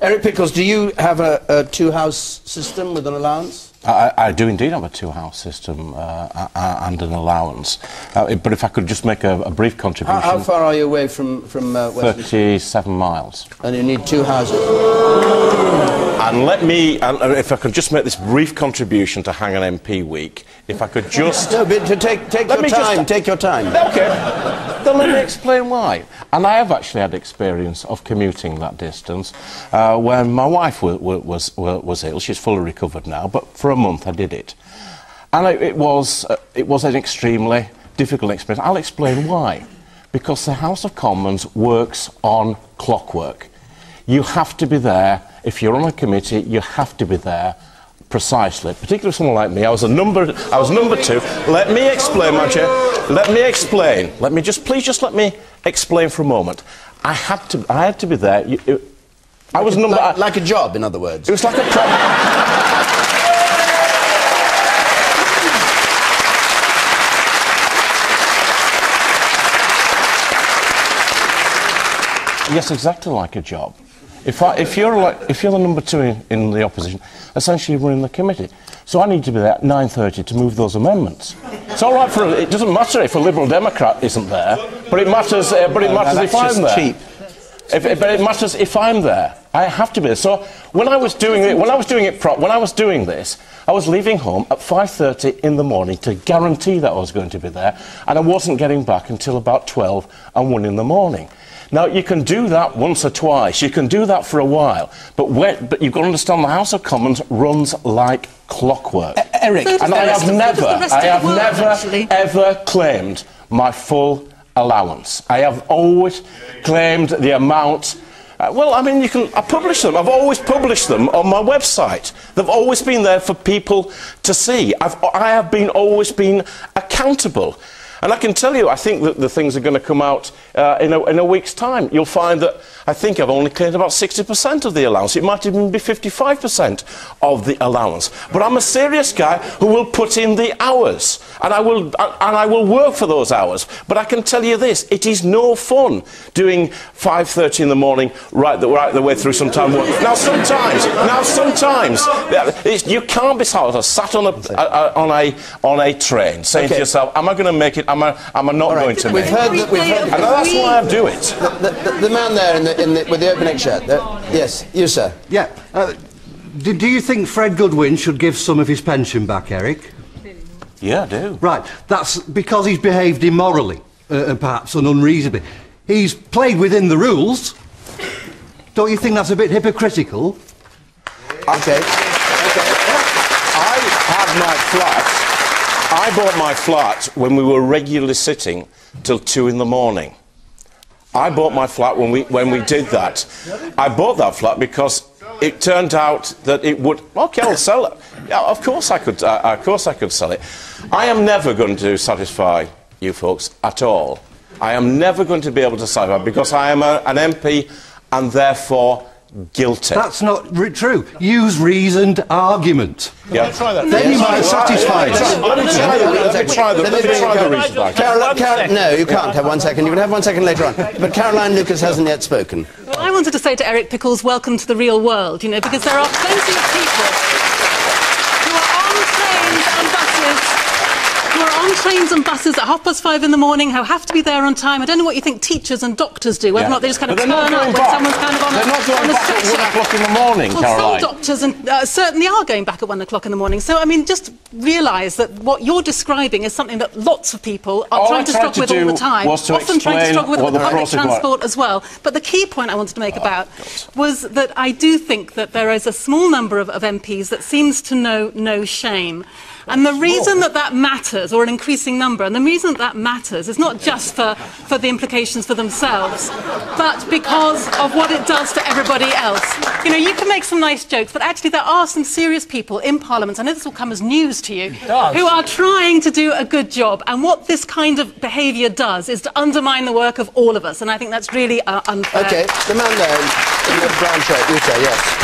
Eric Pickles, do you have a two-house system with an allowance? I do indeed have a two-house system and an allowance. But if I could just make a brief contribution... How far are you away from Westminster? 37 miles. And you need two houses? And let me... if I could just make this brief contribution to Hang on MP Week, if I could just... No, but to take your time, take your time. OK. Then let me explain why. And I have actually had experience of commuting that distance when my wife was ill. She's fully recovered now, but for a month I did it. And it was an extremely difficult experience. I'll explain why. Because the House of Commons works on clockwork. You have to be there. If you're on a committee, you have to be there precisely. Particularly someone like me. I was number two. Let me explain, my chair. Let me explain. Please just let me explain for a moment. I had to be there. I was like a job, in other words. It was like a job. Yes, exactly like a job. If you're the number two in the opposition, essentially you're running the committee. So I need to be there at 9:30 to move those amendments. It's all right it doesn't matter if a Liberal Democrat isn't there, but it matters. If I'm there. Cheap. But it matters if I'm there. I have to be there. So when I was doing this, I was leaving home at 5:30 in the morning to guarantee that I was going to be there, and I wasn't getting back until about 12 and 1 in the morning. Now, you can do that once or twice, you can do that for a while, but you've got to understand the House of Commons runs like clockwork. Eric, and I have never, ever claimed my full allowance. I have always claimed the amount... well, I mean, I publish them. I've always published them on my website. They've always been there for people to see. I have always been accountable. And I can tell you, I think that the things are going to come out in a week's time. You'll find that I think I've only claimed about 60% of the allowance. It might even be 55% of the allowance. But I'm a serious guy who will put in the hours, and I will work for those hours. But I can tell you this: it is no fun doing 5:30 in the morning right the way through some time work. Now sometimes, you can't be sat on a train saying to yourself, "Am I going to make it? Am I not going to make it?" And that's why I do it. The man there with the open-neck shirt. Yes, you, sir. Yeah. Do you think Fred Goodwin should give some of his pension back, Eric? Yeah, I do. Right. That's because he's behaved immorally, and perhaps unreasonably. He's played within the rules. Don't you think that's a bit hypocritical? Okay. I bought my flat when we were regularly sitting till 2 in the morning. I bought my flat when we did that. I bought that flat because it turned out that it would... OK, I'll sell it. Yeah, of course I could sell it. I am never going to satisfy you folks at all. I am never going to be able to satisfy because I am an MP and therefore guilty. That's not true. Use reasoned argument. Yeah. Then you might satisfy us. Let me try the reasoned argument. No, you can't have 1 second. You can have 1 second later on. But Caroline Lucas hasn't yet spoken. Well, I wanted to say to Eric Pickles, welcome to the real world, you know, because there are plenty of people who are on trains and buses at 5:30 in the morning, who have to be there on time. I don't know what you think teachers and doctors do, whether or not they just kind of turn up when someone's kind of on a stretcher. They're not going back at 1 o'clock in the morning, Caroline. Some doctors certainly are going back at 1 o'clock in the morning. So, I mean, just realise that what you're describing is something that lots of people are trying to struggle with all the time. Often trying to struggle with public transport as well. But the key point I wanted to make was that I do think that there is a small number of MPs that seems to know no shame. And the reason that matters, or an increasing number, and the reason that matters is not just for the implications for themselves, but because of what it does for everybody else. You know, you can make some nice jokes, but actually there are some serious people in Parliament, I know this will come as news to you, who are trying to do a good job. And what this kind of behaviour does is to undermine the work of all of us, and I think that's really unfair. OK, the man there in the brown shirt, you say, yes.